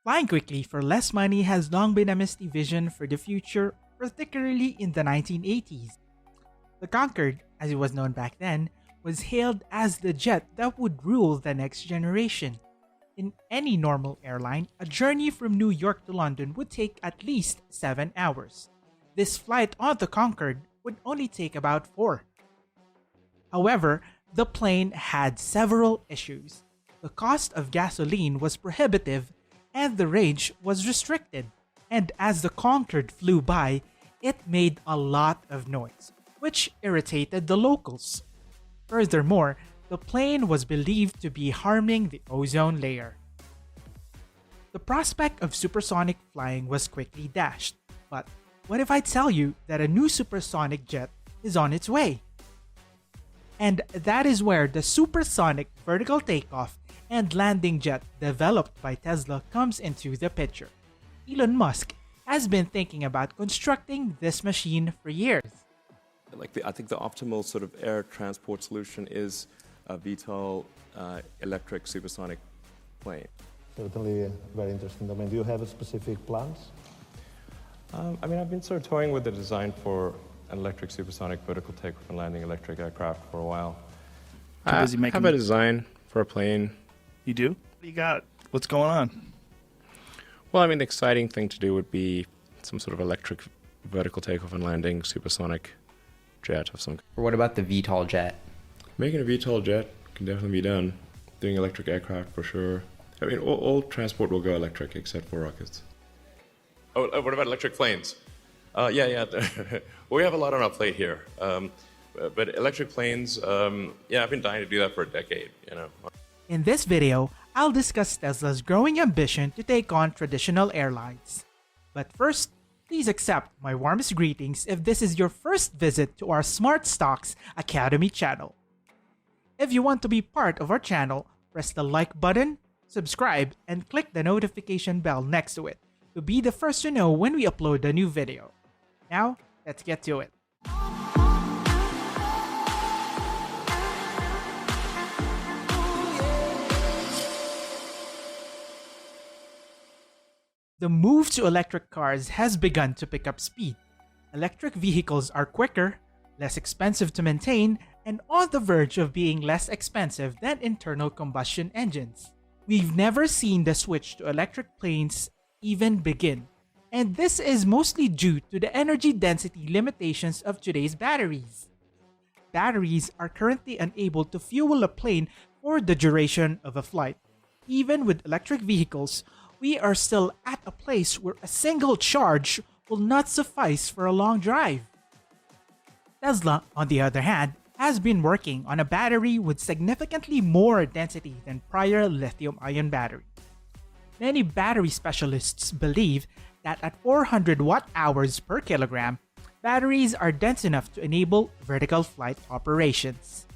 Flying quickly for less money has long been a misty vision for the future, particularly in the 1980s. The Concorde, as it was known back then, was hailed as the jet that would rule the next generation. In any normal airline, a journey from New York to London would take at least 7 hours. This flight on the Concorde would only take about 4. However, the plane had several issues. The cost of gasoline was prohibitive and the range was restricted. And as the Concorde flew by, it made a lot of noise, which irritated the locals. Furthermore, the plane was believed to be harming the ozone layer. The prospect of supersonic flying was quickly dashed, but what if I tell you that a new supersonic jet is on its way? And that is where the supersonic vertical takeoff and landing jet developed by Tesla comes into the picture. Elon Musk has been thinking about constructing this machine for years. I think the optimal sort of air transport solution is a VTOL electric supersonic plane. Certainly a very interesting domain. Do you have specific plans? I've been sort of toying with the design for an electric supersonic vertical takeoff and landing electric aircraft for a while. I have a design for a plane. You do? What do you got? What's going on? Well, the exciting thing to do would be some sort of electric vertical takeoff and landing supersonic jet of some kind. Or what about the VTOL jet? Making a VTOL jet can definitely be done. Doing electric aircraft for sure. All transport will go electric except for rockets. Oh, what about electric planes? Yeah. We have a lot on our plate here. But electric planes, I've been dying to do that for a decade, In this video, I'll discuss Tesla's growing ambition to take on traditional airlines. But first, please accept my warmest greetings if this is your first visit to our Smart Stocks Academy channel. If you want to be part of our channel, press the like button, subscribe, and click the notification bell next to it to be the first to know when we upload a new video. Now, let's get to it. The move to electric cars has begun to pick up speed. Electric vehicles are quicker, less expensive to maintain, and on the verge of being less expensive than internal combustion engines. We've never seen the switch to electric planes even begin, and this is mostly due to the energy density limitations of today's batteries. Batteries are currently unable to fuel a plane for the duration of a flight. Even with electric vehicles, we are still at a place where a single charge will not suffice for a long drive. Tesla, on the other hand, has been working on a battery with significantly more density than prior lithium-ion batteries. Many battery specialists believe that at 400 watt-hours per kilogram, batteries are dense enough to enable vertical flight operations.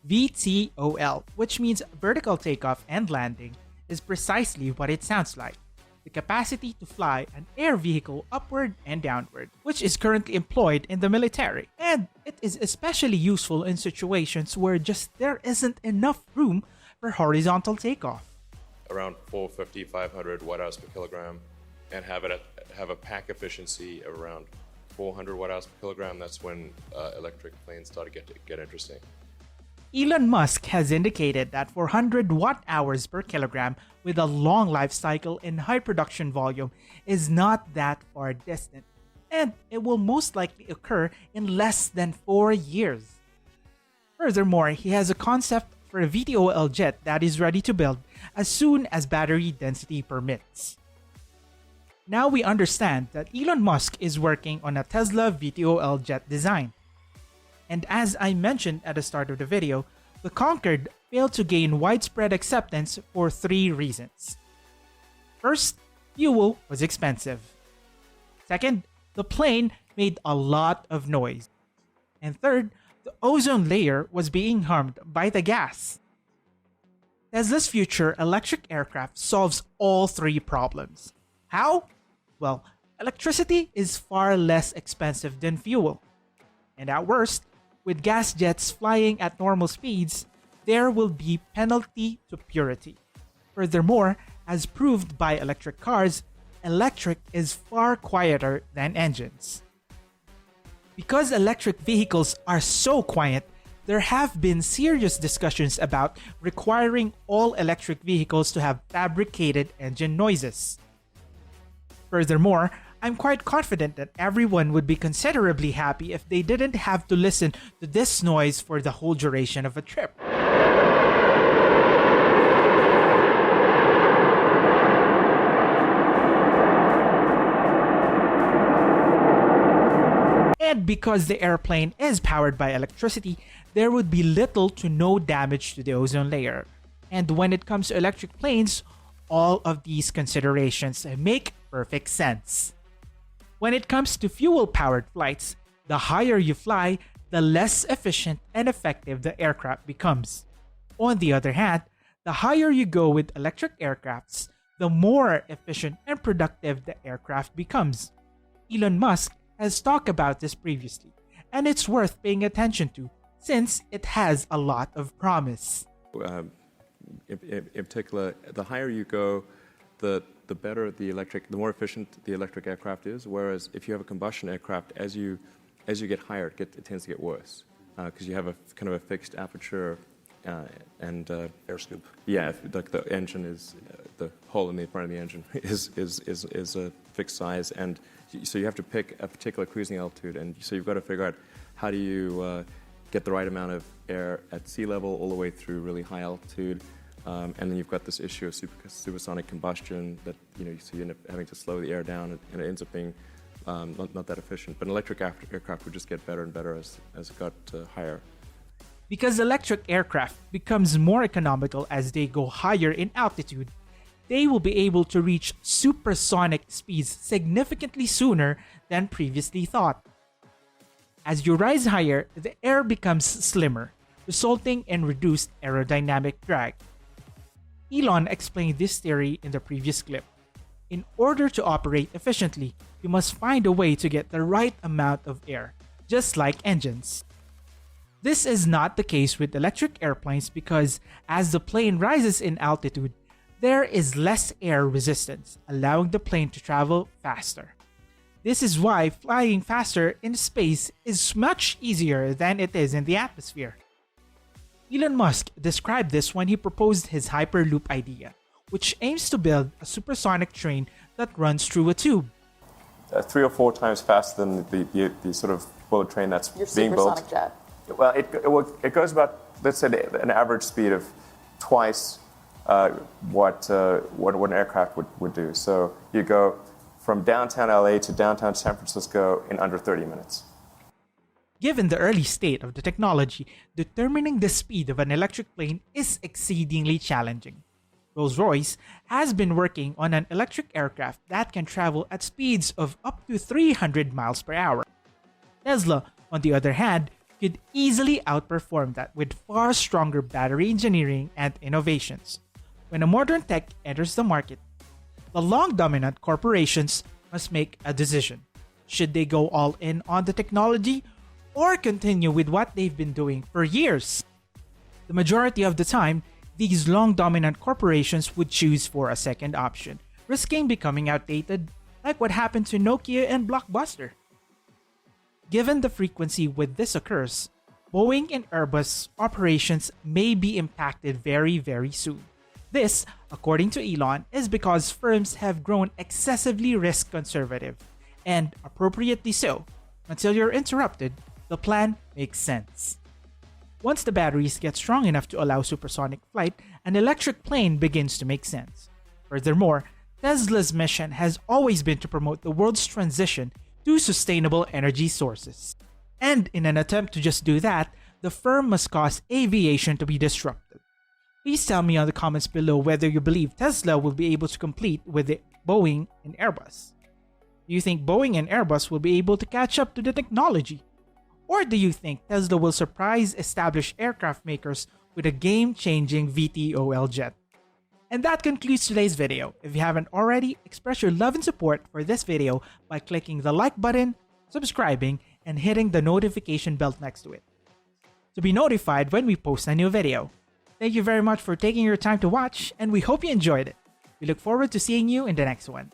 VTOL, which means vertical takeoff and landing, is precisely what it sounds like: the capacity to fly an air vehicle upward and downward, which is currently employed in the military. And it is especially useful in situations where there isn't enough room for horizontal takeoff. Around 450, 500 watt-hours per kilogram, and have a pack efficiency of around 400 watt-hours per kilogram. That's when electric planes start to get interesting. Elon Musk has indicated that 400 watt-hours per kilogram with a long life cycle and high production volume is not that far distant, and it will most likely occur in less than 4 years. Furthermore, he has a concept for a VTOL jet that is ready to build as soon as battery density permits. Now we understand that Elon Musk is working on a Tesla VTOL jet design. And as I mentioned at the start of the video, the Concorde failed to gain widespread acceptance for 3 reasons. First, fuel was expensive. Second, the plane made a lot of noise. And third, the ozone layer was being harmed by the gas. Tesla's future electric aircraft solves all 3 problems. How? Well, electricity is far less expensive than fuel. And at worst, with gas jets flying at normal speeds, there will be penalty to purity. Furthermore, as proved by electric cars, electric is far quieter than engines. Because electric vehicles are so quiet, there have been serious discussions about requiring all electric vehicles to have fabricated engine noises. Furthermore, I'm quite confident that everyone would be considerably happy if they didn't have to listen to this noise for the whole duration of a trip. And because the airplane is powered by electricity, there would be little to no damage to the ozone layer. And when it comes to electric planes, all of these considerations make perfect sense. When it comes to fuel-powered flights, the higher you fly, the less efficient and effective the aircraft becomes. On the other hand, the higher you go with electric aircrafts, the more efficient and productive the aircraft becomes. Elon Musk has talked about this previously, and it's worth paying attention to since it has a lot of promise. In particular, the higher you go, the better the more efficient the electric aircraft is. Whereas if you have a combustion aircraft, as you get higher, it tends to get worse because you have a kind of a fixed aperture and Air scoop. yeah, like the engine is the hole in the front of the engine is a fixed size, and so you have to pick a particular cruising altitude, and so you've got to figure out how do you get the right amount of air at sea level all the way through really high altitude. And then you've got this issue of supersonic combustion that, so you end up having to slow the air down, and it ends up being not that efficient. But an electric aircraft would just get better and better as it got higher. Because electric aircraft becomes more economical as they go higher in altitude, they will be able to reach supersonic speeds significantly sooner than previously thought. As you rise higher, the air becomes slimmer, resulting in reduced aerodynamic drag. Elon explained this theory in the previous clip. In order to operate efficiently, you must find a way to get the right amount of air, just like engines. This is not the case with electric airplanes because as the plane rises in altitude, there is less air resistance, allowing the plane to travel faster. This is why flying faster in space is much easier than it is in the atmosphere. Elon Musk described this when he proposed his Hyperloop idea, which aims to build a supersonic train that runs through a tube. 3 or 4 times faster than the sort of bullet train that's being built. Your supersonic jet. Well, it goes about, let's say, an average speed of twice what an aircraft would do. So you go from downtown LA to downtown San Francisco in under 30 minutes. Given the early state of the technology, determining the speed of an electric plane is exceedingly challenging. Rolls-Royce has been working on an electric aircraft that can travel at speeds of up to 300 miles per hour. Tesla, on the other hand, could easily outperform that with far stronger battery engineering and innovations. When a modern tech enters the market, the long-dominant corporations must make a decision. Should they go all in on the technology or continue with what they've been doing for years? The majority of the time, these long-dominant corporations would choose for a second option, risking becoming outdated, like what happened to Nokia and Blockbuster. Given the frequency with this occurs, Boeing and Airbus operations may be impacted very, very soon. This, according to Elon, is because firms have grown excessively risk conservative, and appropriately so. Until you're interrupted, the plan makes sense. Once the batteries get strong enough to allow supersonic flight, an electric plane begins to make sense. Furthermore, Tesla's mission has always been to promote the world's transition to sustainable energy sources. And in an attempt to just do that, the firm must cause aviation to be disrupted. Please tell me in the comments below whether you believe Tesla will be able to compete with the Boeing and Airbus. Do you think Boeing and Airbus will be able to catch up to the technology? Or do you think Tesla will surprise established aircraft makers with a game-changing VTOL jet? And that concludes today's video. If you haven't already, express your love and support for this video by clicking the like button, subscribing, and hitting the notification bell next to it to be notified when we post a new video. Thank you very much for taking your time to watch, and we hope you enjoyed it. We look forward to seeing you in the next one.